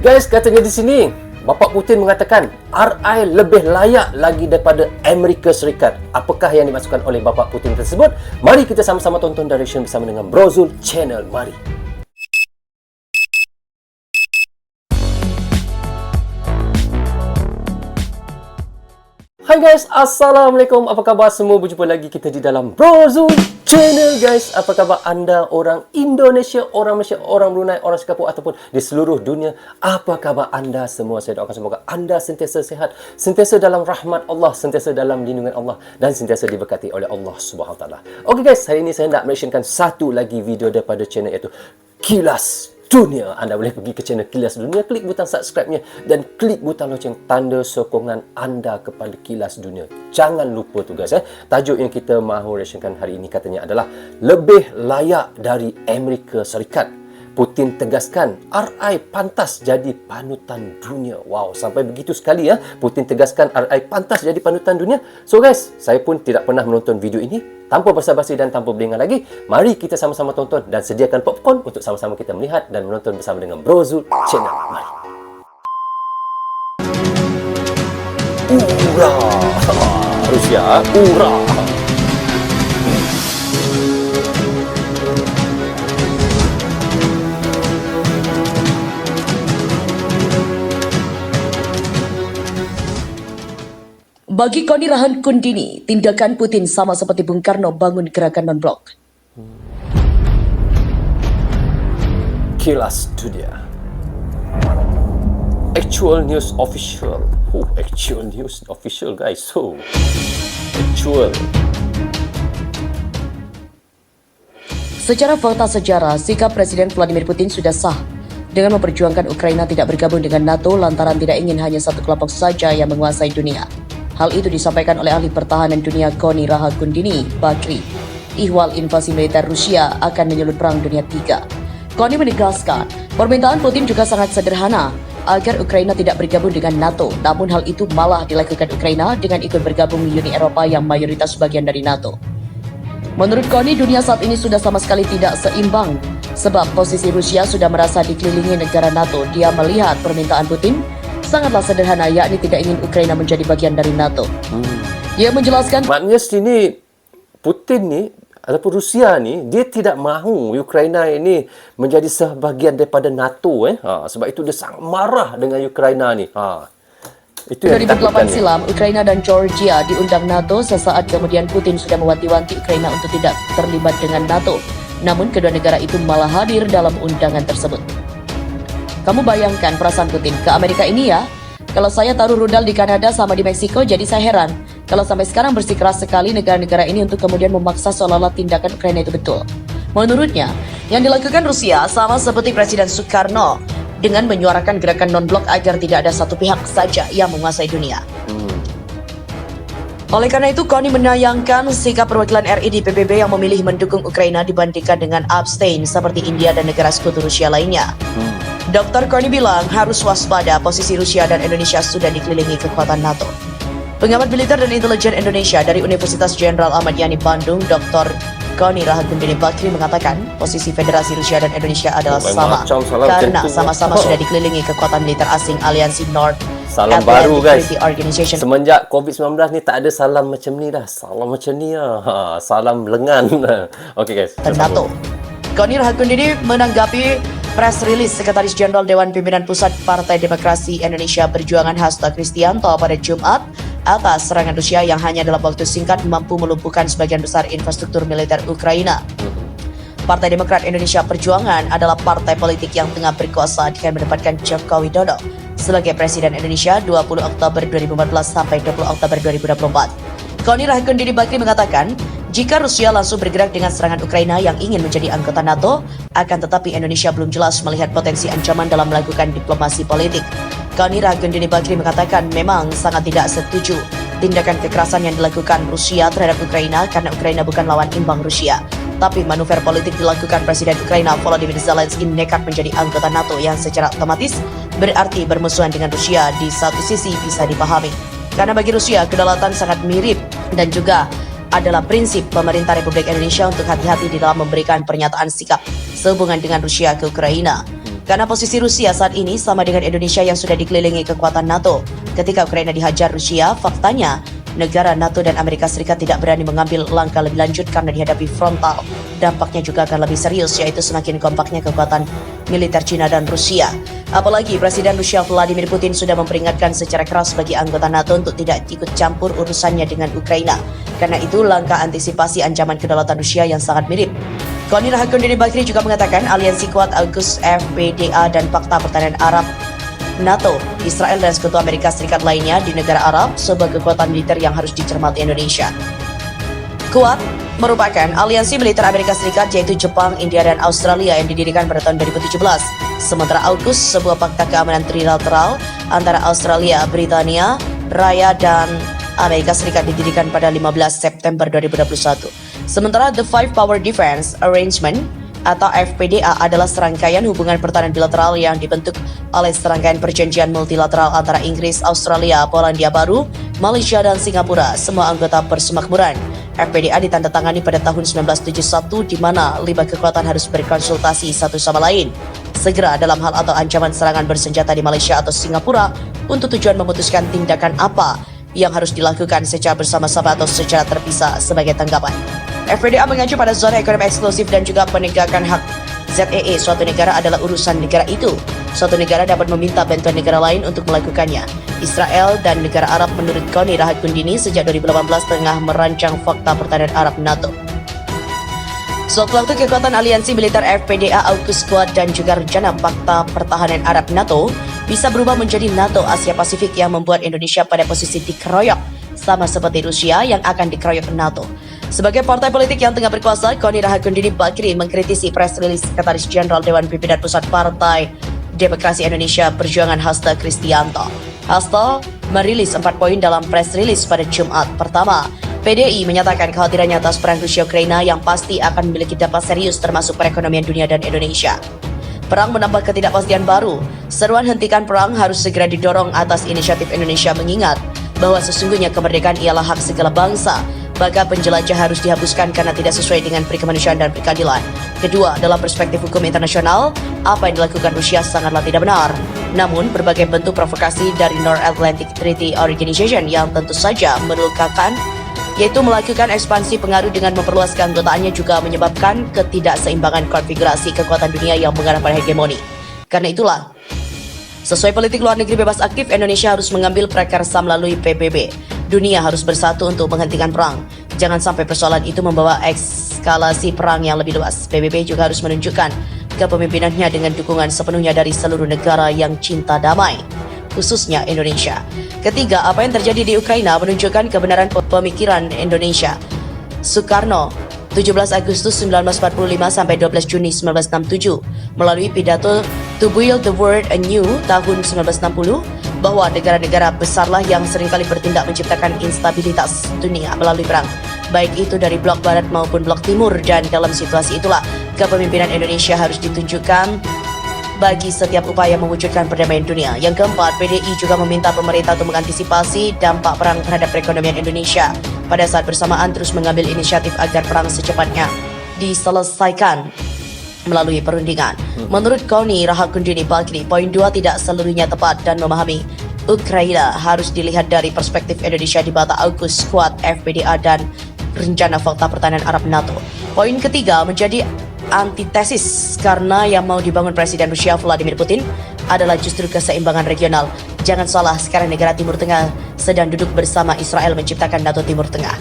Guys, katanya di sini Bapak Putin mengatakan RI lebih layak lagi daripada Amerika Serikat. Apakah yang dimaksudkan oleh Bapak Putin tersebut? Mari kita sama-sama tonton Direction bersama dengan Bro Zul Channel. Mari. Hai guys, Assalamualaikum. Apa khabar semua? Berjumpa lagi kita di dalam Bro Zul Channel guys. Apa khabar anda orang Indonesia, orang Malaysia, orang Brunei, orang Singapura ataupun di seluruh dunia? Apa khabar anda semua? Saya doakan semoga anda sentiasa sihat, sentiasa dalam rahmat Allah, sentiasa dalam lindungan Allah dan sentiasa diberkati oleh Allah Subhanahu Wa Taala. Okey guys, hari ini saya nak mentionkan satu lagi video daripada channel iaitu Kilas Dunia. Anda boleh pergi ke channel Kilas Dunia, klik butang subscribe-nya dan klik butang loceng tanda sokongan anda kepada Kilas Dunia. Jangan lupa tu guys. Tajuk yang kita mahu reactionkan hari ini katanya adalah lebih layak dari Amerika Serikat. Putin tegaskan RI pantas jadi panutan dunia. Wow, sampai begitu sekali ya. Putin tegaskan RI pantas jadi panutan dunia. So guys, saya pun tidak pernah menonton video ini. Tanpa basa-basi dan tanpa berdengar lagi, mari kita sama-sama tonton dan sediakan popcorn untuk sama-sama kita melihat dan menonton bersama dengan Bro Zul Channel. Mari. Ura! Rusia, ura! Bagi Koni Rahakundini, tindakan Putin sama seperti Bung Karno bangun gerakan non-blok. Kilas Dunia. Actual news official. Actual news official guys. Actual. Secara fakta sejarah, sikap Presiden Vladimir Putin sudah sah dengan memperjuangkan Ukraina tidak bergabung dengan NATO lantaran tidak ingin hanya satu kelompok saja yang menguasai dunia. Hal itu disampaikan oleh ahli pertahanan dunia Koni Rahakundini Bakri. Ihwal invasi militer Rusia akan menyulut perang dunia 3. Koni menegaskan, permintaan Putin juga sangat sederhana agar Ukraina tidak bergabung dengan NATO. Namun hal itu malah dilakukan Ukraina dengan ikut bergabung di Uni Eropa yang mayoritas bagian dari NATO. Menurut Koni, dunia saat ini sudah sama sekali tidak seimbang sebab posisi Rusia sudah merasa dikelilingi negara NATO. Dia melihat permintaan Putin sangatlah sederhana, yakni tidak ingin Ukraina menjadi bagian dari NATO. Dia menjelaskan, maknanya sini Putin ni ataupun Rusia ni dia tidak mahu Ukraina ini menjadi sebahagian daripada NATO sebab itu dia sangat marah dengan Ukraina ni. Itu yang 2008 silam, Ukraina dan Georgia diundang NATO. Sesaat kemudian Putin sudah mewanti-wanti Ukraina untuk tidak terlibat dengan NATO. Namun kedua negara itu malah hadir dalam undangan tersebut. Kamu bayangkan perasaan Putin ke Amerika ini ya? Kalau saya taruh rudal di Kanada sama di Meksiko, jadi saya heran. Kalau sampai sekarang bersikeras sekali negara-negara ini untuk kemudian memaksa seolah-olah tindakan Ukraina itu betul. Menurutnya, yang dilakukan Rusia sama seperti Presiden Soekarno dengan menyuarakan gerakan non-blok agar tidak ada satu pihak saja yang menguasai dunia. Oleh karena itu, Koni menyayangkan sikap perwakilan RI di PBB yang memilih mendukung Ukraina dibandingkan dengan abstain seperti India dan negara sekutu Rusia lainnya. Dr. Koni bilang harus waspada, posisi Rusia dan Indonesia sudah dikelilingi kekuatan NATO. Pengamat militer dan intelijen Indonesia dari Universitas Jenderal Ahmad Yani Bandung, Dr. Koni Rahakundini Bakri mengatakan posisi Federasi Rusia dan Indonesia adalah sama karena sama-sama sudah dikelilingi kekuatan militer asing aliansi North Salam Atlantic baru guys. Treaty Organization. Semenjak COVID-19 ni tak ada salam macam ni dah. Salam macam ni lah. Salam lengan. Okey guys. NATO. Koni Rahakundini menanggapi press release Sekretaris Jenderal Dewan Pimpinan Pusat Partai Demokrasi Indonesia Perjuangan Hasto Kristianto pada Jumat atas serangan Rusia yang hanya dalam waktu singkat mampu melumpuhkan sebagian besar infrastruktur militer Ukraina. Partai Demokrat Indonesia Perjuangan adalah partai politik yang tengah berkuasa dengan menempatkan Joko Widodo sebagai Presiden Indonesia 20 Oktober 2014 sampai 20 Oktober 2024. Koni Rahakundini Bakri mengatakan, jika Rusia langsung bergerak dengan serangan Ukraina yang ingin menjadi anggota NATO, akan tetapi Indonesia belum jelas melihat potensi ancaman dalam melakukan diplomasi politik. Koni Rahakundini Bakri mengatakan memang sangat tidak setuju tindakan kekerasan yang dilakukan Rusia terhadap Ukraina karena Ukraina bukan lawan imbang Rusia. Tapi manuver politik dilakukan Presiden Ukraina Volodymyr Zelensky nekat menjadi anggota NATO yang secara otomatis berarti bermusuhan dengan Rusia di satu sisi bisa dipahami. Karena bagi Rusia, kedaulatan sangat mirip dan juga adalah prinsip pemerintah Republik Indonesia untuk hati-hati di dalam memberikan pernyataan sikap sehubungan dengan Rusia ke Ukraina. Karena posisi Rusia saat ini sama dengan Indonesia yang sudah dikelilingi kekuatan NATO. Ketika Ukraina dihajar Rusia, faktanya negara NATO dan Amerika Serikat tidak berani mengambil langkah lebih lanjut karena dihadapi frontal. Dampaknya juga akan lebih serius, yaitu semakin kompaknya kekuatan militer China dan Rusia. Apalagi Presiden Rusia Vladimir Putin sudah memperingatkan secara keras bagi anggota NATO untuk tidak ikut campur urusannya dengan Ukraina. Karena itu langkah antisipasi ancaman kedaulatan Rusia yang sangat mirip. Koni Rahakundini Bakri juga mengatakan aliansi kuat AUKUS, FPDA dan Fakta Pertahanan Arab NATO, Israel dan Sekutu Amerika Serikat lainnya di negara Arab sebuah kekuatan militer yang harus dicermati Indonesia. Kuat merupakan aliansi militer Amerika Serikat yaitu Jepang, India, dan Australia yang didirikan pada tahun 2017. Sementara AUKUS sebuah fakta keamanan trilateral antara Australia, Britania Raya, dan Amerika Serikat didirikan pada 15 September 2021. Sementara The Five Power Defense Arrangement atau FPDA adalah serangkaian hubungan pertahanan bilateral yang dibentuk oleh serangkaian perjanjian multilateral antara Inggris, Australia, Polandia Baru, Malaysia, dan Singapura, semua anggota persemakmuran. FPDA ditandatangani pada tahun 1971 di mana 5 kekuatan harus berkonsultasi satu sama lain segera dalam hal atau ancaman serangan bersenjata di Malaysia atau Singapura untuk tujuan memutuskan tindakan apa yang harus dilakukan secara bersama-sama atau secara terpisah sebagai tanggapan. FPDA mengacu pada zona ekonomi eksklusif dan juga penegakan hak ZEE. Suatu negara adalah urusan negara itu. Suatu negara dapat meminta bantuan negara lain untuk melakukannya. Israel dan negara Arab menurut Koni Rahakundini sejak 2018 tengah merancang fakta pertahanan Arab NATO. Sewaktu kekuatan aliansi militer FPDA, AUKUS, Quad, dan juga rencana fakta pertahanan Arab NATO bisa berubah menjadi NATO Asia Pasifik yang membuat Indonesia pada posisi dikeroyok sama seperti Rusia yang akan dikeroyok NATO. Sebagai partai politik yang tengah berkuasa, Koni Rahakundini Bakri mengkritisi press release Sekretaris Jenderal Dewan Pimpinan Pusat Partai Demokrasi Indonesia Perjuangan Hasto Kristianto. Hasto merilis 4 poin dalam press release pada Jumat. Pertama, PDI menyatakan kekhawatirannya atas perang Rusia-Ukraina yang pasti akan memiliki dampak serius termasuk perekonomian dunia dan Indonesia. Perang menambah ketidakpastian baru. Seruan hentikan perang harus segera didorong atas inisiatif Indonesia mengingat bahwa sesungguhnya kemerdekaan ialah hak segala bangsa. Maka penjelajah harus dihapuskan karena tidak sesuai dengan perikemanusiaan dan peradilan. Kedua, dalam perspektif hukum internasional, apa yang dilakukan Rusia sangatlah tidak benar. Namun, berbagai bentuk provokasi dari North Atlantic Treaty Organization yang tentu saja melukakan, yaitu melakukan ekspansi pengaruh dengan memperluas keanggotaannya juga menyebabkan ketidakseimbangan konfigurasi kekuatan dunia yang mengarah pada hegemoni. Karena itulah, sesuai politik luar negeri bebas aktif, Indonesia harus mengambil prakarsa melalui PBB. Dunia harus bersatu untuk menghentikan perang. Jangan sampai persoalan itu membawa eskalasi perang yang lebih luas. PBB juga harus menunjukkan kepemimpinannya dengan dukungan sepenuhnya dari seluruh negara yang cinta damai, khususnya Indonesia. Ketiga, apa yang terjadi di Ukraina menunjukkan kebenaran pemikiran Indonesia. Soekarno, 17 Agustus 1945 sampai 12 Juni 1967, melalui pidato To Build the World Anew tahun 1960, bahwa negara-negara besarlah yang seringkali bertindak menciptakan instabilitas dunia melalui perang, baik itu dari blok barat maupun blok timur, dan dalam situasi itulah kepemimpinan Indonesia harus ditunjukkan bagi setiap upaya mewujudkan perdamaian dunia. Yang keempat, PDI juga meminta pemerintah untuk mengantisipasi dampak perang terhadap perekonomian Indonesia. Pada saat bersamaan terus mengambil inisiatif agar perang secepatnya diselesaikan melalui perundingan. Menurut Koni Rahakundini Bakri, poin 2 tidak seluruhnya tepat dan memahami Ukraina harus dilihat dari perspektif Indonesia di mata AUKUS, Quad, FPDA, dan rencana fakta pertahanan Arab NATO. Poin ketiga menjadi antitesis karena yang mau dibangun Presiden Rusia Vladimir Putin adalah justru keseimbangan regional. Jangan salah, sekarang negara Timur Tengah sedang duduk bersama Israel menciptakan NATO Timur Tengah.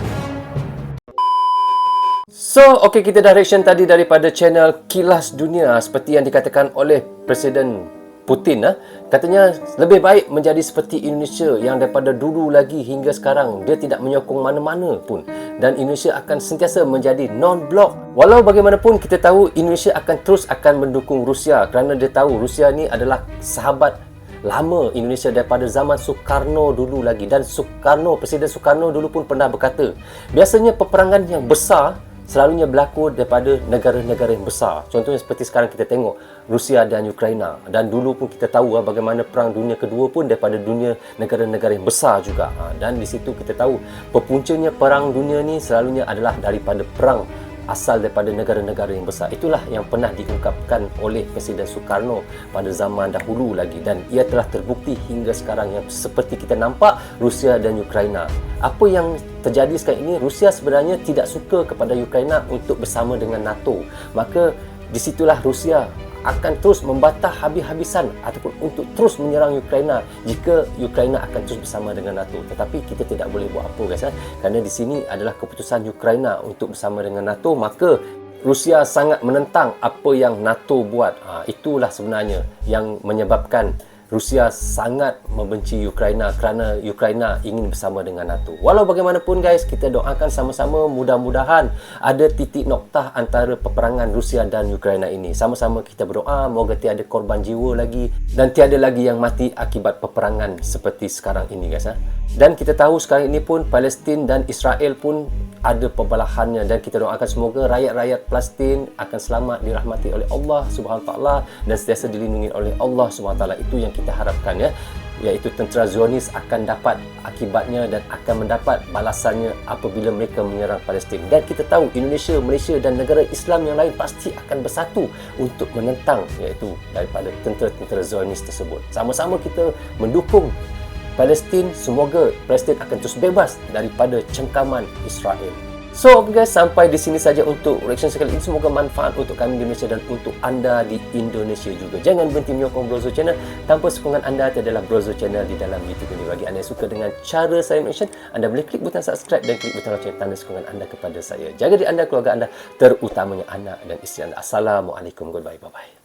So, okey, kita dah reaction tadi daripada channel Kilas Dunia seperti yang dikatakan oleh Presiden Putin. Katanya lebih baik menjadi seperti Indonesia yang daripada dulu lagi hingga sekarang dia tidak menyokong mana-mana pun, dan Indonesia akan sentiasa menjadi non-blok. Walau bagaimanapun kita tahu Indonesia akan terus mendukung Rusia kerana dia tahu Rusia ni adalah sahabat lama Indonesia daripada zaman Soekarno dulu lagi. Dan Presiden Soekarno dulu pun pernah berkata, biasanya peperangan yang besar selalunya berlaku daripada negara-negara yang besar. Contohnya seperti sekarang kita tengok Rusia dan Ukraina. Dan dulu pun kita tahu bagaimana Perang Dunia Kedua pun daripada dunia negara-negara yang besar juga. Dan di situ kita tahu pepuncanya Perang Dunia ni selalunya adalah daripada perang asal daripada negara-negara yang besar. Itulah yang pernah diungkapkan oleh Presiden Soekarno pada zaman dahulu lagi, dan ia telah terbukti hingga sekarang yang seperti kita nampak Rusia dan Ukraina. Apa yang terjadi sekarang ini, Rusia sebenarnya tidak suka kepada Ukraina untuk bersama dengan NATO. Maka disitulah Rusia akan terus membantah habis-habisan ataupun untuk terus menyerang Ukraina jika Ukraina akan terus bersama dengan NATO. Tetapi kita tidak boleh buat apa guys, kerana di sini adalah keputusan Ukraina untuk bersama dengan NATO, maka Rusia sangat menentang apa yang NATO buat. Itulah sebenarnya yang menyebabkan Rusia sangat membenci Ukraina kerana Ukraina ingin bersama dengan NATO. Walau bagaimanapun guys, kita doakan sama-sama mudah-mudahan ada titik noktah antara peperangan Rusia dan Ukraina ini. Sama-sama kita berdoa moga tiada korban jiwa lagi dan tiada lagi yang mati akibat peperangan seperti sekarang ini guys. Dan kita tahu sekarang ini pun Palestin dan Israel pun ada pembelahannya, dan kita doakan semoga rakyat-rakyat Palestin akan selamat, dirahmati oleh Allah Subhanahu taala dan sentiasa dilindungi oleh Allah Subhanahu taala. Itu yang kita harapkan ya, iaitu tentera Zionis akan dapat akibatnya dan akan mendapat balasannya apabila mereka menyerang Palestin. Dan kita tahu Indonesia, Malaysia dan negara Islam yang lain pasti akan bersatu untuk menentang iaitu daripada tentera-tentera Zionis tersebut. Sama-sama kita mendukung Palestin, semoga Palestin akan terus bebas daripada cengkaman Israel. So okay guys, sampai di sini saja untuk reaction sekali ini. Semoga manfaat untuk kami di Malaysia dan untuk anda di Indonesia juga. Jangan berhenti menyokong Brozo Channel. Tanpa sokongan anda tiadalah Brozo Channel di dalam YouTube ini. Bagi anda yang suka dengan cara saya reaction, anda boleh klik butang subscribe dan klik butang lonceng tanda sokongan anda kepada saya. Jaga diri anda, keluarga anda, terutamanya anak dan isteri anda. Assalamualaikum, goodbye, bye-bye.